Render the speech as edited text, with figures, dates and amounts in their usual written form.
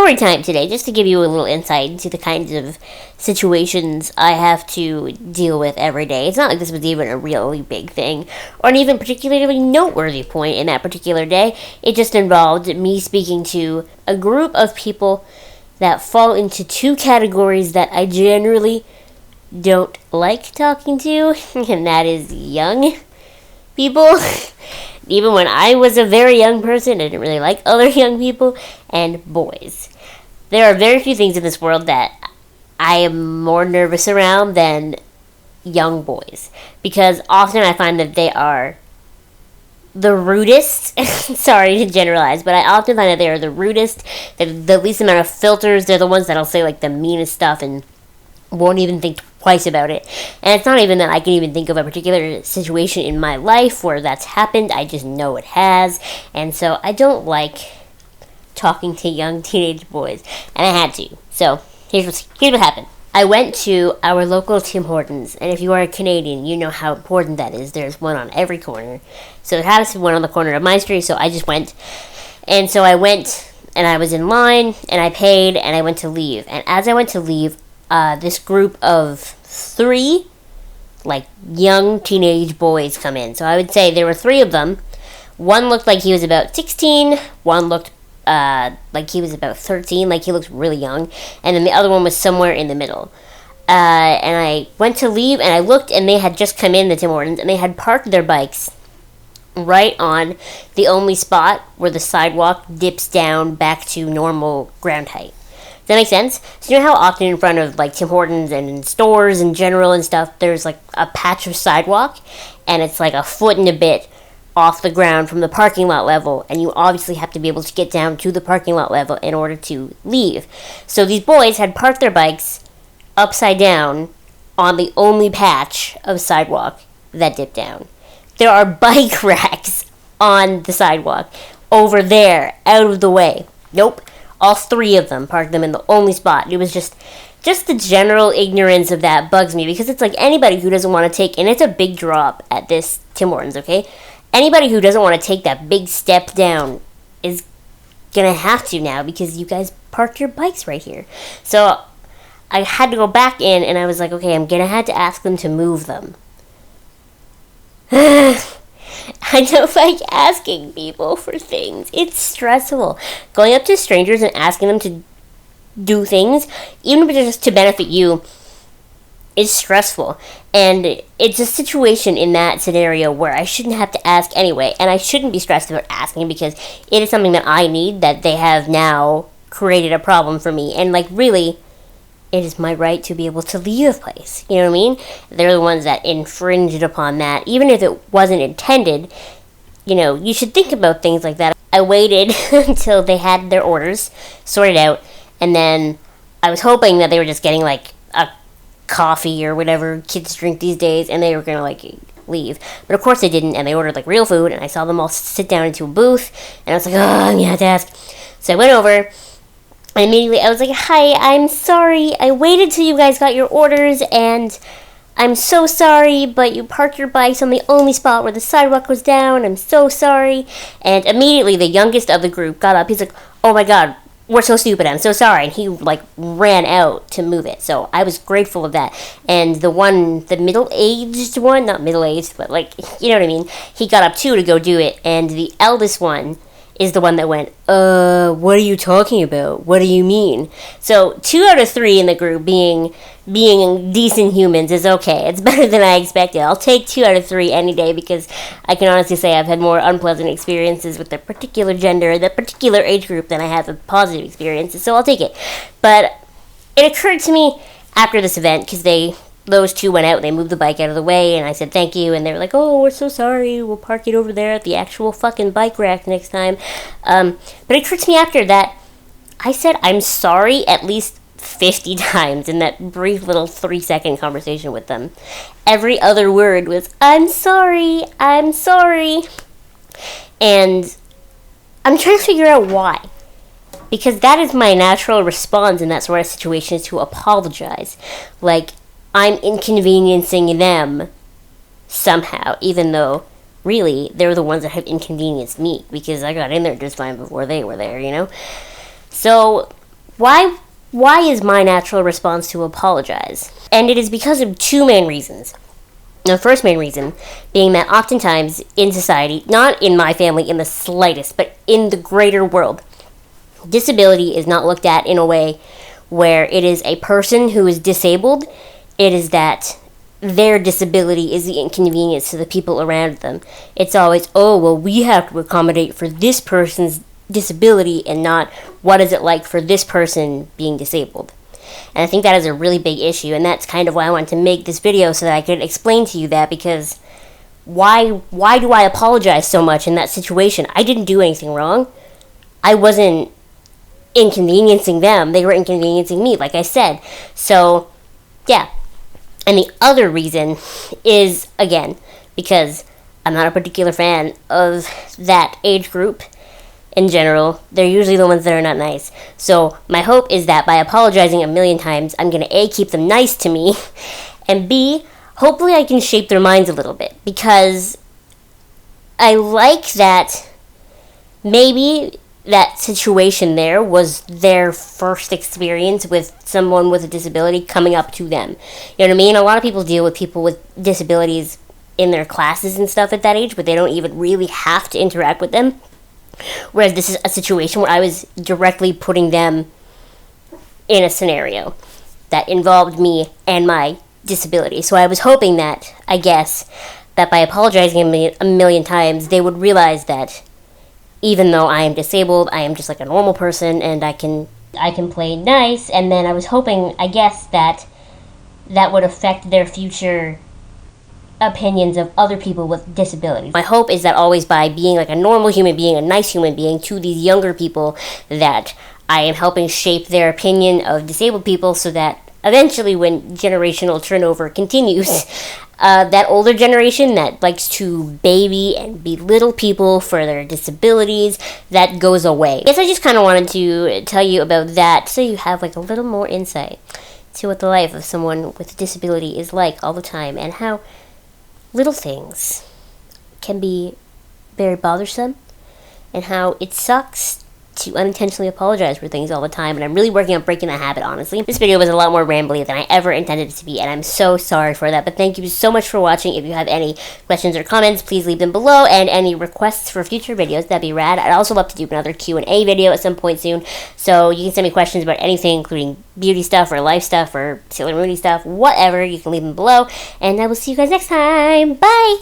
story time today, just to give you a little insight into the kinds of situations I have to deal with every day. It's not like this was even a really big thing, or an even particularly noteworthy point in that particular day. It just involved me speaking to a group of people that fall into two categories that I generally don't like talking to, and that is young people. Even when I was a very young person, I didn't really like other young people, and boys. There are very few things in this world that I am more nervous around than young boys, because often I find that they are the rudest. Sorry to generalize, but I often find that they are the rudest, the least amount of filters. They're the ones that'll say like the meanest stuff and won't even think twice about it. And it's not even that I can even think of a particular situation in my life where that's happened. I just know it has. And so I don't like talking to young teenage boys. And I had to. So here's what happened. I went to our local Tim Hortons, and if you are a Canadian, you know how important that is. There's one on every corner. So it happens to be one on the corner of my street, so I just went. And so I went, and I was in line, and I paid, and I went to leave. And as I went to leave, this group of 3, like, young teenage boys come in. So I would say there were 3 of them. One looked like he was about 16. One looked like he was about 13. Like, he looked really young. And then the other one was somewhere in the middle. And I went to leave, and I looked, and they had just come in, the Tim Hortons, and they had parked their bikes right on the only spot where the sidewalk dips down back to normal ground height. Does that make sense? So you know how often in front of like Tim Hortons and in stores in general and stuff, there's like a patch of sidewalk, and it's like a foot and a bit off the ground from the parking lot level, and you obviously have to be able to get down to the parking lot level in order to leave. So these boys had parked their bikes upside down on the only patch of sidewalk that dipped down. There are bike racks on the sidewalk over there, out of the way. Nope. All 3 of them parked them in the only spot. It was just the general ignorance of that bugs me, because it's like anybody who doesn't want to take, and it's a big drop at this Tim Hortons, okay? Anybody who doesn't want to take that big step down is gonna have to now, because you guys parked your bikes right here. So I had to go back in, and I was like, okay, I'm gonna have to ask them to move them. I don't like asking people for things. It's stressful. Going up to strangers and asking them to do things, even if it's just to benefit you, is stressful. And it's a situation in that scenario where I shouldn't have to ask anyway, and I shouldn't be stressed about asking, because it is something that I need, that they have now created a problem for me. And like, really, it is my right to be able to leave a place. You know what I mean? They're the ones that infringed upon that. Even if it wasn't intended, you know, you should think about things like that. I waited until they had their orders sorted out, and then I was hoping that they were just getting like a coffee or whatever kids drink these days, and they were gonna like leave. But of course they didn't, and they ordered like real food, and I saw them all sit down into a booth, and I was like, oh, I'm gonna have to ask. So I went over, and immediately I was like, hi, I'm sorry. I waited till you guys got your orders, and I'm so sorry, but you parked your bikes on the only spot where the sidewalk was down. I'm so sorry. And immediately the youngest of the group got up. He's like, oh my god, we're so stupid. I'm so sorry. And he like ran out to move it. So I was grateful of that. And the middle-aged one, not middle-aged, but like, you know what I mean? He got up too to go do it. And the eldest one is the one that went, what are you talking about? What do you mean? So 2 out of 3 in the group being decent humans is okay. It's better than I expected. I'll take 2 out of 3 any day, because I can honestly say I've had more unpleasant experiences with the particular gender, the particular age group, than I have with positive experiences, so I'll take it. But it occurred to me after this event, because those 2 went out and they moved the bike out of the way, and I said thank you, and they were like, oh, we're so sorry, we'll park it over there at the actual fucking bike rack next time. But it occurred to me after that I said I'm sorry at least 50 times in that brief little 3-second conversation with them. Every other word was, I'm sorry, I'm sorry. And I'm trying to figure out why. Because that is my natural response in that sort of situation, is to apologize. Like, I'm inconveniencing them somehow, even though really they're the ones that have inconvenienced me, because I got in there just fine before they were there, you know? So why is my natural response to apologize? And it is because of two main reasons. The first main reason being that oftentimes in society, not in my family in the slightest, but in the greater world, disability is not looked at in a way where it is a person who is disabled. It is that their disability is the inconvenience to the people around them. It's always, oh, well, we have to accommodate for this person's disability and not what is it like for this person being disabled. And I think that is a really big issue, and that's kind of why I wanted to make this video, so that I could explain to you that, because why do I apologize so much in that situation? I didn't do anything wrong. I wasn't inconveniencing them. They were inconveniencing me, like I said. So, yeah. And the other reason is, again, because I'm not a particular fan of that age group in general. They're usually the ones that are not nice. So my hope is that by apologizing a million times, I'm going to A, keep them nice to me, and B, hopefully I can shape their minds a little bit, because I like that maybe that situation there was their first experience with someone with a disability coming up to them. You know what I mean? A lot of people deal with people with disabilities in their classes and stuff at that age, but they don't even really have to interact with them. Whereas this is a situation where I was directly putting them in a scenario that involved me and my disability. So I was hoping that, I guess, that by apologizing a million times, they would realize that even though I am disabled, I am just like a normal person, and I can play nice. And then I was hoping, I guess, that would affect their future opinions of other people with disabilities. My hope is that always by being like a normal human being, a nice human being to these younger people, that I am helping shape their opinion of disabled people, so that eventually when generational turnover continues, that older generation that likes to baby and belittle people for their disabilities, that goes away. I guess I just kind of wanted to tell you about that, so you have like a little more insight to what the life of someone with a disability is like all the time, and how little things can be very bothersome, and how it sucks to unintentionally apologize for things all the time. And I'm really working on breaking that habit, honestly. This video was a lot more rambly than I ever intended it to be, and I'm so sorry for that. But thank you so much for watching. If you have any questions or comments, please leave them below, and any requests for future videos, that'd be rad. I'd also love to do another Q&A video at some point soon, so you can send me questions about anything, including beauty stuff or life stuff or Sailor Moon stuff, whatever. You can leave them below, and I will see you guys next time. Bye!